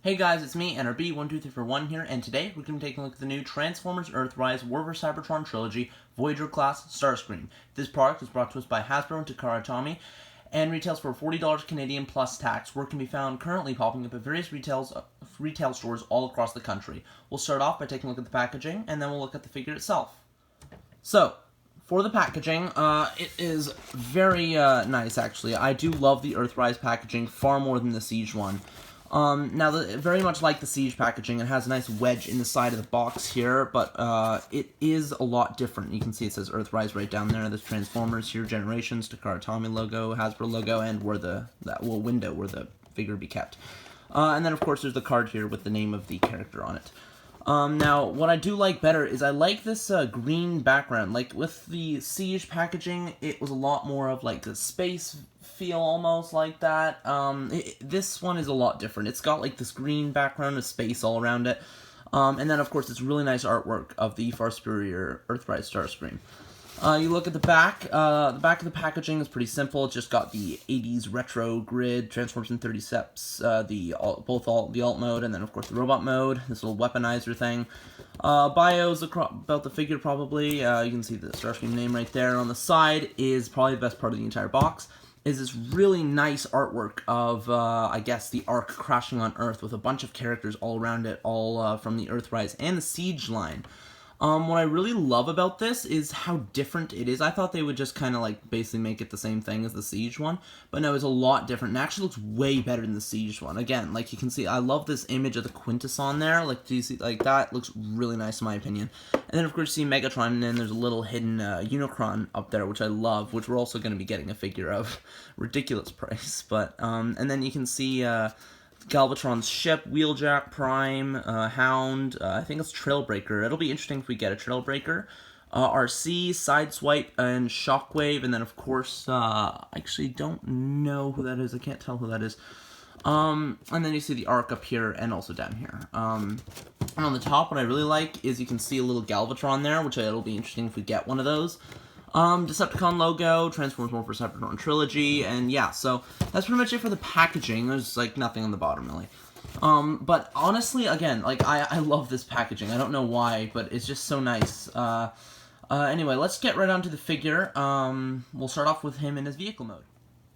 Hey guys, it's me, NRB12341 here, and today we're going to be taking a look at the new Transformers Earthrise War vs. Cybertron trilogy, Voyager class Starscream. This product is brought to us by Hasbro and Takara Tomy, and retails for $40 Canadian plus tax, where it can be found currently popping up at various retail stores all across the country. We'll start off by taking a look at the packaging, and then we'll look at the figure itself. So, for the packaging, it is very nice actually. I do love the Earthrise packaging far more than the Siege one. Very much like the Siege packaging, it has a nice wedge in the side of the box here, but it is a lot different. You can see it says Earthrise right down there. There's Transformers here, Generations, Takara Tomy logo, Hasbro logo, and where that little window where the figure be kept. And then, of course, there's the card here with the name of the character on it. Now, what I do like better is I like this green background. Like, with the Siege packaging, it was a lot more of, like, the space feel almost like that. This one is a lot different. It's got, like, this green background of space all around it. And then, of course, it's really nice artwork of the far superior Earthrise Starscream. You look at the back of the packaging is pretty simple. It's just got the 80s retro grid, transforms in 30 steps, the alt mode, and then of course the robot mode, this little weaponizer thing. Bios about the figure probably, you can see the Starscream name right there. On the side is probably the best part of the entire box, is this really nice artwork of, I guess, the Ark crashing on Earth with a bunch of characters all around it, all from the Earthrise and the Siege line. What I really love about this is how different it is. I thought they would just kind of like basically make it the same thing as the Siege one, but no, it's a lot different. It actually looks way better than the Siege one. Again, like you can see, I love this image of the Quintus on there. Like, do you see, like that looks really nice in my opinion. And then of course you see Megatron, and then there's a little hidden Unicron up there, which I love, which we're also going to be getting a figure of. Ridiculous price, but and then you can see Galvatron's ship, Wheeljack, Prime, Hound, I think it's Trailbreaker. It'll be interesting if we get a Trailbreaker. RC, Sideswipe, and Shockwave, and then of course, I actually don't know who that is. I can't tell who that is. And then you see the Ark up here and also down here. And on the top, what I really like is you can see a little Galvatron there, which it'll be interesting if we get one of those. Decepticon logo, Transformers War for Cybertron trilogy, and yeah, so that's pretty much it for the packaging. There's, like, nothing on the bottom, really. But honestly, again, like, I love this packaging. I don't know why, but it's just so nice. Anyway, let's get right on to the figure. We'll start off with him in his vehicle mode.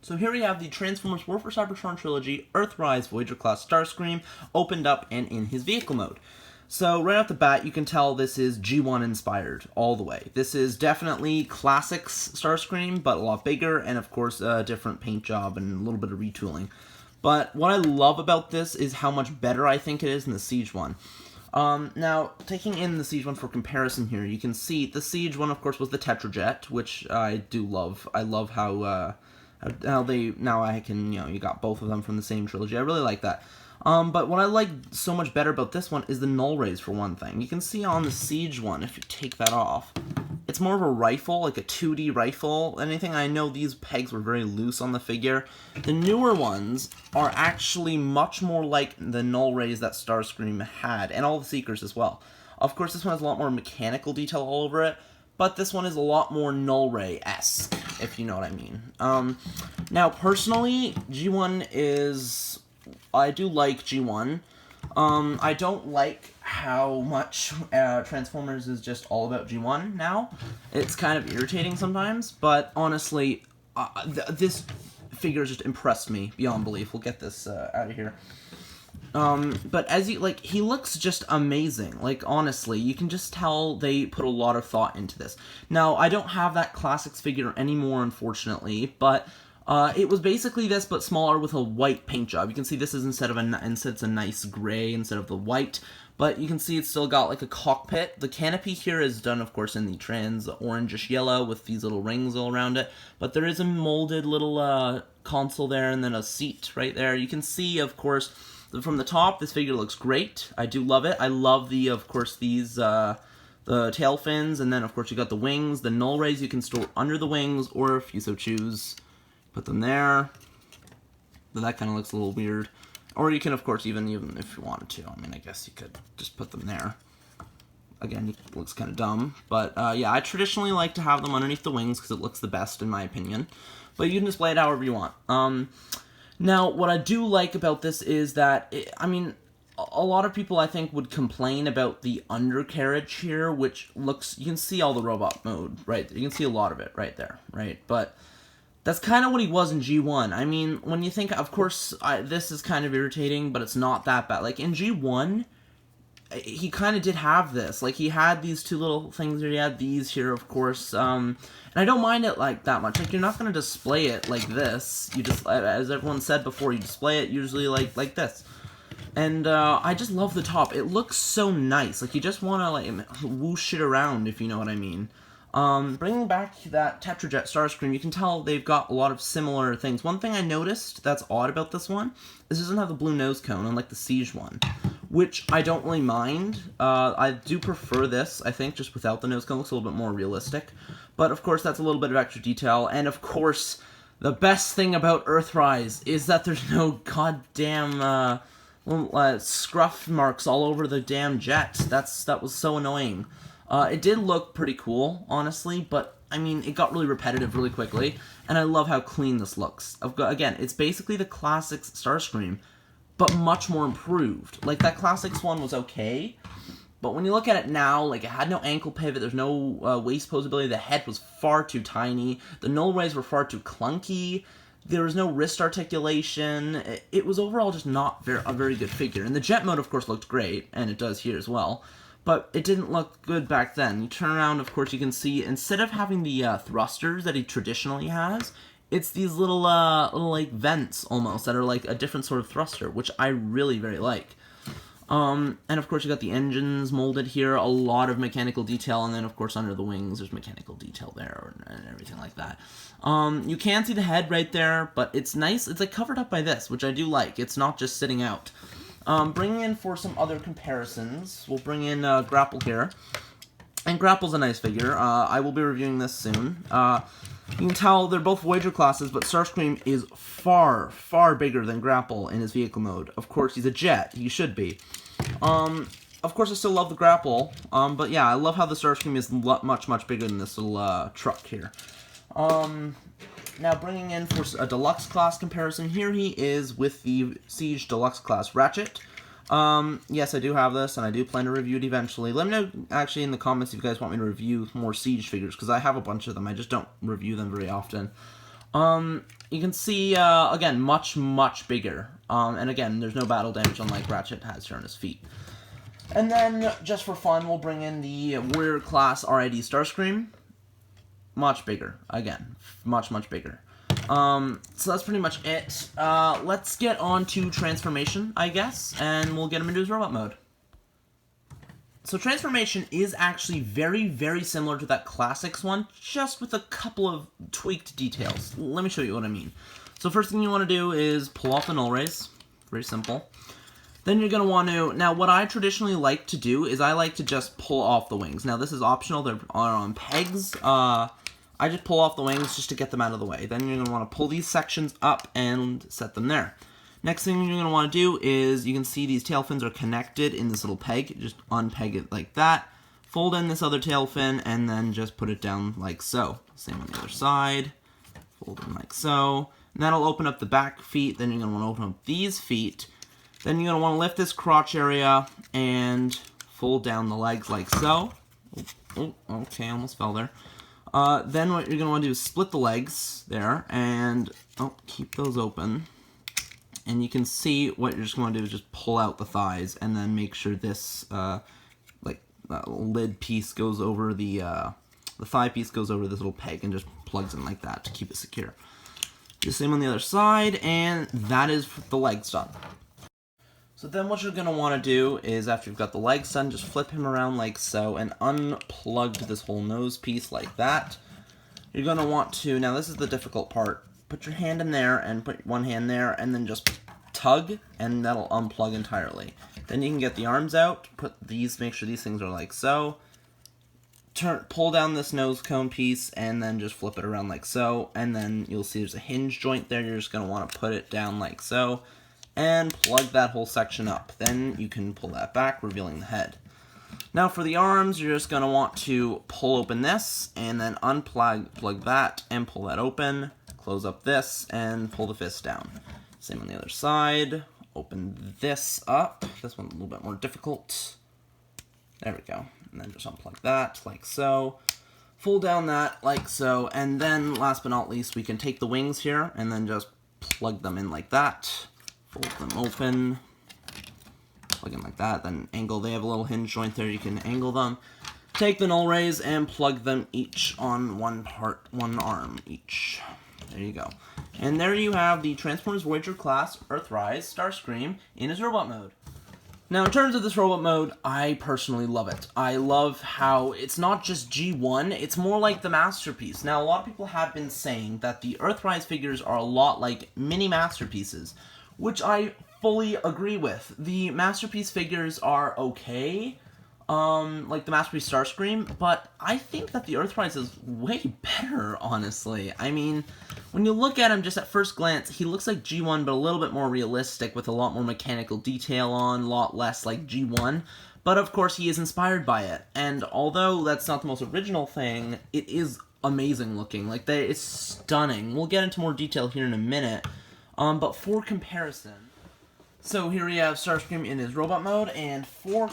So here we have the Transformers War for Cybertron trilogy, Earthrise Voyager class Starscream, opened up and in his vehicle mode. So, right off the bat, you can tell this is G1 inspired, all the way. This is definitely Classics Starscream, but a lot bigger, and of course, a different paint job and a little bit of retooling. But what I love about this is how much better I think it is than the Siege one. Now, taking in the Siege one for comparison here, you can see the Siege one, of course, was the Tetrajet, which I do love. I love how they, now I can, you got both of them from the same trilogy. I really like that. But what I like so much better about this one is the null rays, for one thing. You can see on the Siege one, if you take that off, it's more of a rifle, like a 2D rifle. Anything, I know these pegs were very loose on the figure. The newer ones are actually much more like the null rays that Starscream had, and all the Seekers as well. Of course, this one has a lot more mechanical detail all over it, but this one is a lot more null ray-esque, if you know what I mean. Now, personally, G1 is... I do like G1. I don't like how much Transformers is just all about G1 now. It's kind of irritating sometimes, but honestly, this figure just impressed me beyond belief. We'll get this out of here. But as he looks just amazing. Like, honestly, you can just tell they put a lot of thought into this. Now, I don't have that Classics figure anymore, unfortunately, but it was basically this, but smaller with a white paint job. You can see this is instead it's a nice gray instead of the white, but you can see it's still got like a cockpit. The canopy here is done, of course, in the trans orangish yellow with these little rings all around it, but there is a molded little console there and then a seat right there. You can see, of course, from the top, this figure looks great. I do love it. I love the, of course, these the tail fins, and then, of course, you got the wings. The null rays you can store under the wings, or if you so choose, put them there. But that kind of looks a little weird. Or you can, of course, even if you wanted to. I mean, I guess you could just put them there. Again, it looks kind of dumb. But, yeah, I traditionally like to have them underneath the wings because it looks the best, in my opinion. But you can display it however you want. Now, what I do like about this is that, I mean, a lot of people, I think, would complain about the undercarriage here, which looks, you can see all the robot mode, right? You can see a lot of it right there, right? But that's kind of what he was in G1. I mean, when you think, of course, this is kind of irritating, but it's not that bad. Like, in G1, he kind of did have this. Like, he had these two little things here. He had these here, of course. And I don't mind it, like, that much. Like, you're not going to display it like this. You just, as everyone said before, you display it usually like this. And I just love the top. It looks so nice. Like, you just want to, like, whoosh it around, if you know what I mean. Bringing back that Tetrajet Starscream, you can tell they've got a lot of similar things. One thing I noticed that's odd about this one is it doesn't have the blue nose cone, unlike the Siege one, which I don't really mind. I do prefer this, I think, just without the nose cone. It looks a little bit more realistic. But, of course, that's a little bit of extra detail. And, of course, the best thing about Earthrise is that there's no goddamn scruff marks all over the damn jet. That was so annoying. It did look pretty cool, honestly, but, I mean, it got really repetitive really quickly, and I love how clean this looks. Again, it's basically the Classics Starscream, but much more improved. Like, that Classics one was okay, but when you look at it now, like, it had no ankle pivot, there's no waist posability, the head was far too tiny, the null rays were far too clunky, there was no wrist articulation. It was overall just not a very good figure. And the jet mode, of course, looked great, and it does here as well. But it didn't look good back then. You turn around, of course, you can see, instead of having the thrusters that he traditionally has, it's these little like, vents, almost, that are, like, a different sort of thruster, which I really very like. And, of course, you got the engines molded here, a lot of mechanical detail, and then, of course, under the wings, there's mechanical detail there, and everything like that. You can see the head right there, but it's nice. It's, like, covered up by this, which I do like. It's not just sitting out. Bringing in for some other comparisons, we'll bring in Grapple here. And Grapple's a nice figure. I will be reviewing this soon. You can tell they're both Voyager classes, but Starscream is far, far bigger than Grapple in his vehicle mode. Of course, he's a jet. He should be. Of course, I still love the Grapple, but yeah, I love how the Starscream is much, much bigger than this little truck here. Now, bringing in for a Deluxe class comparison, here he is with the Siege Deluxe class Ratchet. Yes, I do have this, and I do plan to review it eventually. Let me know, actually, in the comments if you guys want me to review more Siege figures, because I have a bunch of them. I just don't review them very often. You can see, again, much, much bigger. And again, there's no battle damage unlike Ratchet has here on his feet. And then, just for fun, we'll bring in the Warrior class RID Starscream. Much bigger. Again, much, much bigger. So that's pretty much it. Let's get on to Transformation, I guess, and we'll get him into his robot mode. So Transformation is actually very, very similar to that Classics one, just with a couple of tweaked details. Let me show you what I mean. So first thing you want to do is pull off the null rays. Very simple. Then you're going to want to, now what I traditionally like to do is I like to just pull off the wings. Now this is optional, they're on pegs. I just pull off the wings just to get them out of the way. Then you're going to want to pull these sections up and set them there. Next thing you're going to want to do is, you can see these tail fins are connected in this little peg. Just unpeg it like that. Fold in this other tail fin, and then just put it down like so. Same on the other side. Fold in like so. And that'll open up the back feet. Then you're going to want to open up these feet. Then you're going to want to lift this crotch area and fold down the legs like so. Oh, okay, almost fell there. Then what you're going to want to do is split the legs there, and keep those open. And you can see what you're just going to do is just pull out the thighs, and then make sure this lid piece goes over the thigh piece goes over this little peg and just plugs in like that to keep it secure. The same on the other side, and that is the legs done. So then what you're going to want to do is, after you've got the legs done, just flip him around like so and unplug this whole nose piece like that. You're going to want to, now this is the difficult part, put your hand in there and put one hand there and then just tug, and that'll unplug entirely. Then you can get the arms out, make sure these things are like so. Pull down this nose cone piece and then just flip it around like so, and then you'll see there's a hinge joint there. You're just going to want to put it down like so and plug that whole section up. Then you can pull that back, revealing the head. Now for the arms, you're just going to want to pull open this and then plug that and pull that open, close up this, and pull the fist down. Same on the other side. open this up. This one's a little bit more difficult. There we go. And then just unplug that, like so. Fold down that, like so. And then, last but not least, we can take the wings here and then just plug them in like that. Fold them open. Plug in like that. Then angle. They have a little hinge joint there. You can angle them. Take the null rays and plug them each on one arm each. There you go. And there you have the Transformers Voyager class Earthrise Starscream in his robot mode. Now, in terms of this robot mode, I personally love it. I love how it's not just G1, it's more like the Masterpiece. Now, a lot of people have been saying that the Earthrise figures are a lot like mini Masterpieces, which I fully agree with. The Masterpiece figures are okay, like the Masterpiece Starscream, but I think that the Earthrise is way better, honestly. I mean, when you look at him just at first glance, he looks like G1, but a little bit more realistic, with a lot more mechanical detail on, a lot less like G1. But of course, he is inspired by it, and although that's not the most original thing, it is amazing looking. Like, it's stunning. We'll get into more detail here in a minute, but for comparison, so here we have Starscream in his robot mode, and for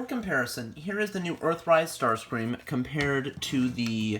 comparison, here is the new Earthrise Starscream compared to the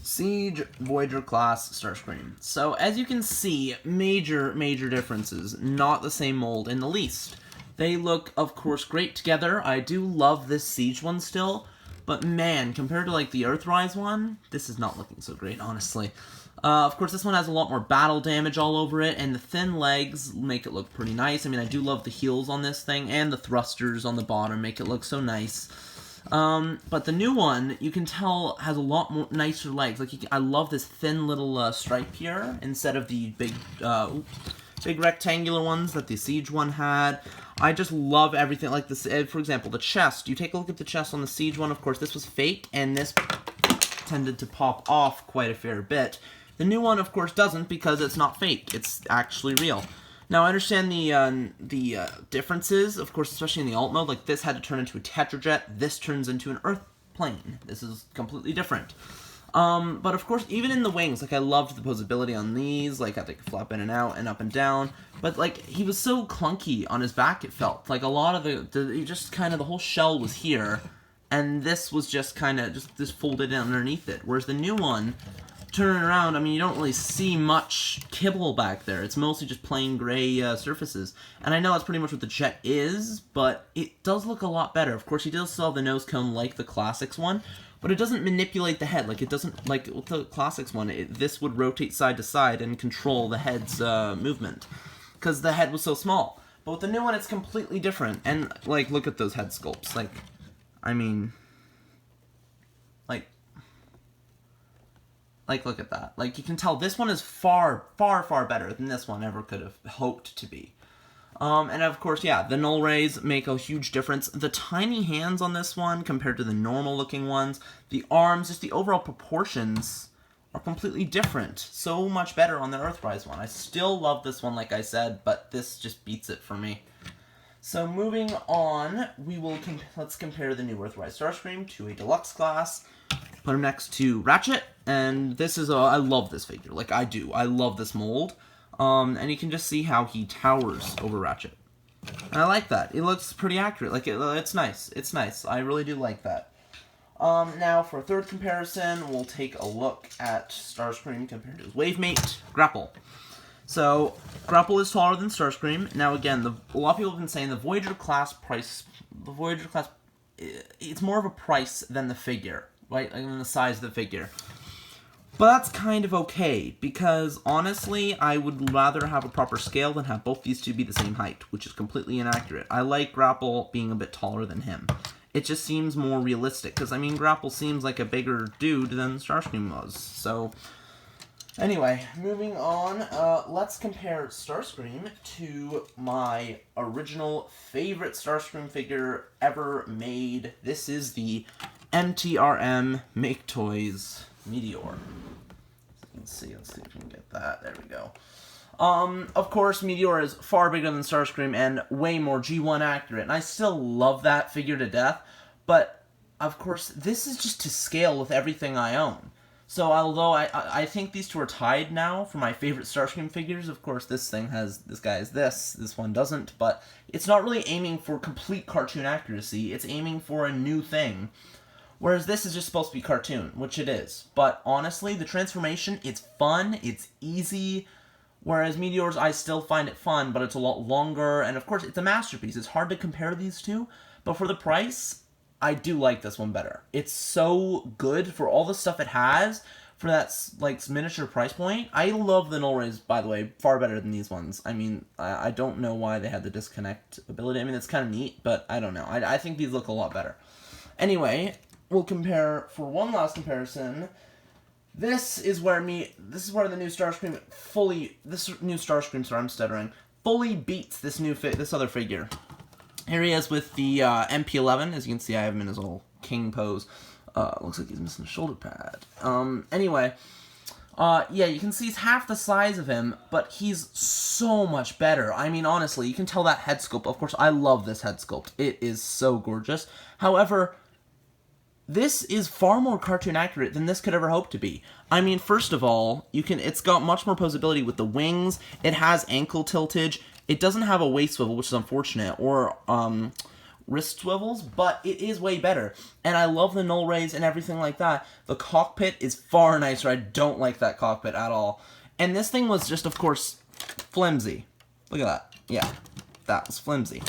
Siege Voyager class Starscream. So, as you can see, major differences. Not the same mold in the least. They look, of course, great together. I do love this Siege one still, but man, compared to, like, the Earthrise one, this is not looking so great, honestly. Of course, this one has a lot more battle damage all over it, and the thin legs make it look pretty nice. I mean, I do love the heels on this thing, and the thrusters on the bottom make it look so nice. But the new one, you can tell, has a lot more nicer legs. Like, I love this thin little stripe here, instead of the big rectangular ones that the Siege one had. I just love everything. Like, this, for example, the chest. You take a look at the chest on the Siege one, of course, this was fake, and this tended to pop off quite a fair bit. The new one, of course, doesn't, because it's not fake. It's actually real. Now, I understand the differences, of course, especially in the alt mode. Like, this had to turn into a Tetrajet. This turns into an Earth plane. This is completely different. But, of course, even in the wings, like, I loved the posability on these. Like, how they could flap in and out and up and down. But, like, he was so clunky on his back, it felt. Like, a lot of the whole shell was here. And this was just kind of, just folded in underneath it. Whereas the new one, turning around, I mean, you don't really see much kibble back there. It's mostly just plain gray surfaces. And I know that's pretty much what the jet is, but it does look a lot better. Of course, he does still have the nose cone like the Classics one, but it doesn't manipulate the head. Like, it doesn't, like with the Classics one, this would rotate side to side and control the head's movement, because the head was so small. But with the new one, it's completely different. And, like, look at those head sculpts. Like, I mean, like, look at that. Like, you can tell this one is far better than this one ever could have hoped to be. And of course, yeah, the null rays make a huge difference. The tiny hands on this one compared to the normal looking ones, the arms, just the overall proportions are completely different. So much better on the Earthrise one. I still love this one, like I said, but this just beats it for me. So moving on, let's compare the new Earthrise Starscream to a deluxe class. Put him next to Ratchet, and this is I love this figure, like I do. I love this mold, and you can just see how he towers over Ratchet. And I like that. It looks pretty accurate. Like, it's nice. It's nice. I really do like that. Now, for a third comparison, we'll take a look at Starscream compared to his wavemate, Grapple. So, Grapple is taller than Starscream. Now, again, a lot of people have been saying the Voyager class, it's more of a price than the figure, right? Like, than the size of the figure. But that's kind of okay, because honestly, I would rather have a proper scale than have both these two be the same height, which is completely inaccurate. I like Grapple being a bit taller than him. It just seems more realistic, because, I mean, Grapple seems like a bigger dude than Starscream was. So, anyway, moving on, let's compare Starscream to my original favorite Starscream figure ever made. This is the MTRM Make Toys Meteor. Let's see if we can get that. There we go. Of course, Meteor is far bigger than Starscream and way more G1 accurate, and I still love that figure to death, but, of course, this is just to scale with everything I own. So although I think these two are tied now for my favorite Starscream figures, of course this guy is this one doesn't, but it's not really aiming for complete cartoon accuracy, it's aiming for a new thing. Whereas this is just supposed to be cartoon, which it is. But honestly, the transformation, it's fun, it's easy. Whereas Meteors, I still find it fun, but it's a lot longer. And of course, it's a masterpiece. It's hard to compare these two. But for the price, I do like this one better. It's so good for all the stuff it has. For that, like, miniature price point. I love the Null Rays, by the way, far better than these ones. I mean, I don't know why they had the disconnect ability. I mean, it's kind of neat, but I don't know. I think these look a lot better. Anyway, we'll compare, for one last comparison, this is where the new Starscream fully beats this other figure. Here he is with the MP11. As you can see, I have him in his little king pose. Looks like he's missing a shoulder pad. Anyway, yeah, you can see he's half the size of him, but he's so much better. I mean, honestly, you can tell that head sculpt. Of course, I love this head sculpt. It is so gorgeous. However, this is far more cartoon accurate than this could ever hope to be. I mean, first of all, it's got much more posability with the wings. It has ankle tiltage. It doesn't have a waist swivel, which is unfortunate, or wrist swivels, but it is way better. And I love the Null Rays and everything like that. The cockpit is far nicer. I don't like that cockpit at all. And this thing was just, of course, flimsy. Look at that. Yeah, that was flimsy.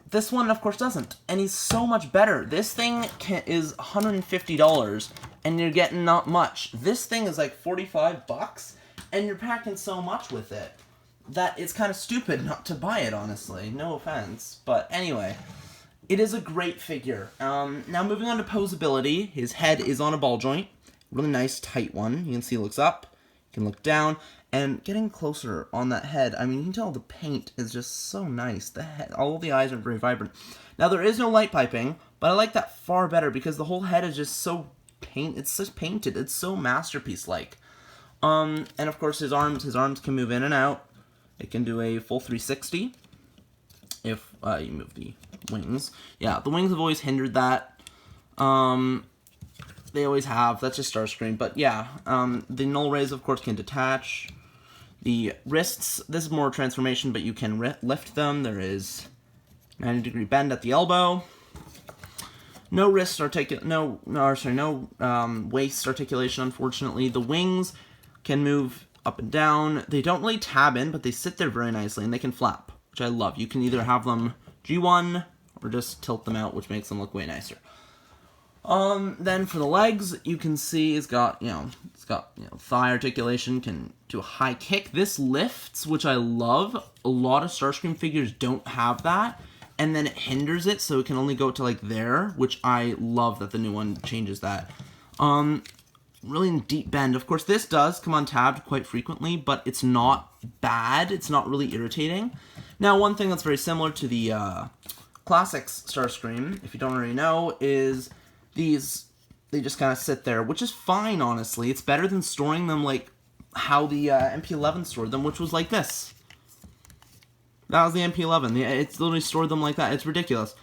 This one, of course, doesn't. And he's so much better. This thing is $150, and you're getting not much. This thing is like $45, and you're packing so much with it that it's kind of stupid not to buy it, honestly. No offense. But anyway, it is a great figure. Now, moving on to posability. His head is on a ball joint. Really nice, tight one. You can see he looks up. You can look down. And getting closer on that head, I mean, you can tell the paint is just so nice. The head, all of the eyes are very vibrant. Now, there is no light piping, but I like that far better because the whole head is just so it's just painted. It's so masterpiece-like. And of course, his arms can move in and out. It can do a full 360 if you move the wings. Yeah, the wings have always hindered that. They always have. That's just Starscream. But yeah, the Null Rays, of course, can detach. The wrists, this is more transformation, but you can lift them. There is 90-degree bend at the elbow. No waist articulation, unfortunately. The wings can move up and down. They don't really tab in, but they sit there very nicely, and they can flap, which I love. You can either have them G1 or just tilt them out, which makes them look way nicer. Then for the legs, you can see it's got thigh articulation, can do a high kick. This lifts, which I love. A lot of Starscream figures don't have that, and then it hinders it, so it can only go to like there, which I love that the new one changes that. Really deep bend. Of course, this does come untabbed quite frequently, but it's not bad. It's not really irritating. Now, one thing that's very similar to the Classics Starscream, if you don't already know, is they just kind of sit there, which is fine, honestly. It's better than storing them like how the MP11 stored them, which was like this. That was the MP11. It's literally stored them like that. It's ridiculous.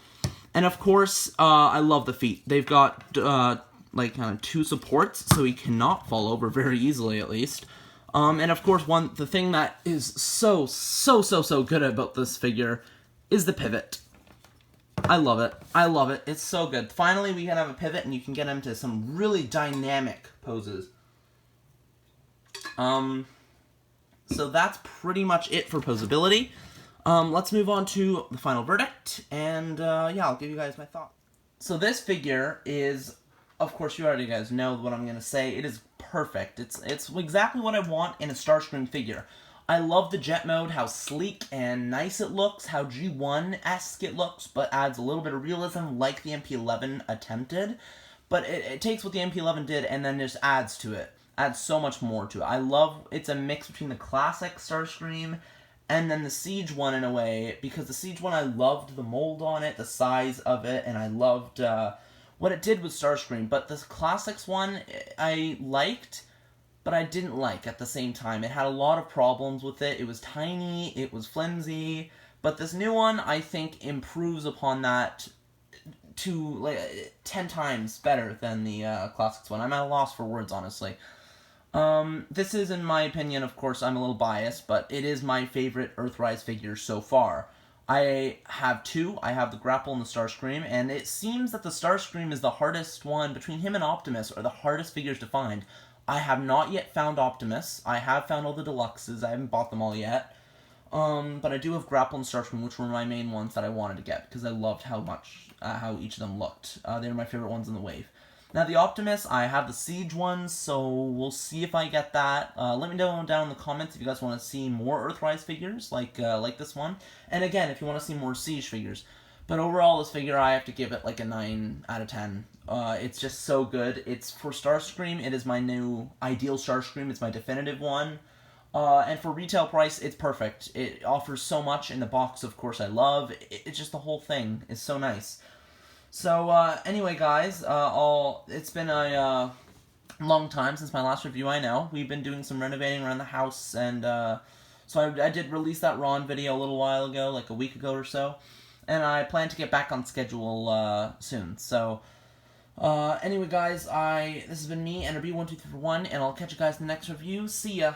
And of course, I love the feet. They've got like kind of two supports, so he cannot fall over very easily, at least. And of course, the thing that is so good about this figure is the pivot. I love it. I love it. It's so good. Finally, we can have a pivot, and you can get him to some really dynamic poses. So that's pretty much it for posability. Let's move on to the final verdict, and yeah, I'll give you guys my thoughts. So this figure is, of course, you already guys know what I'm going to say. It is perfect. It's exactly what I want in a Starscream figure. I love the jet mode, how sleek and nice it looks, how G1-esque it looks, but adds a little bit of realism like the MP11 attempted. But it takes what the MP11 did and then just adds to it. Adds so much more to it. It's a mix between the classic Starscream and then the Siege one in a way, because the Siege one, I loved the mold on it, the size of it, and I loved what it did with Starscream. But the Classics one, I liked, but I didn't like at the same time. It had a lot of problems with it. It was tiny, it was flimsy, but this new one, I think, improves upon that 10 times better than the Classics one. I'm at a loss for words, honestly. This is, in my opinion, of course, I'm a little biased, but it is my favorite Earthrise figure so far. I have two. I have the Grapple and the Starscream, and it seems that the Starscream is the hardest one. Between him and Optimus are the hardest figures to find. I have not yet found Optimus. I have found all the deluxes. I haven't bought them all yet. But I do have Grapple and Starscream, which were my main ones that I wanted to get, because I loved how each of them looked. They were my favorite ones in the wave. Now, the Optimus, I have the Siege ones, so we'll see if I get that. Let me know down in the comments if you guys want to see more Earthrise figures, like this one. And again, if you want to see more Siege figures. But overall, this figure, I have to give it like a 9 out of 10. It's just so good. It's for Starscream, it is my new ideal Starscream. It's my definitive one. And for retail price, it's perfect. It offers so much in the box, of course, I love. It's just the whole thing is so nice. So, anyway, guys, it's been a long time since my last review, I know. We've been doing some renovating around the house, and so I did release that Ron video a little while ago, like a week ago or so, and I plan to get back on schedule soon. So, anyway, guys, this has been me, NRB1231, and I'll catch you guys in the next review. See ya!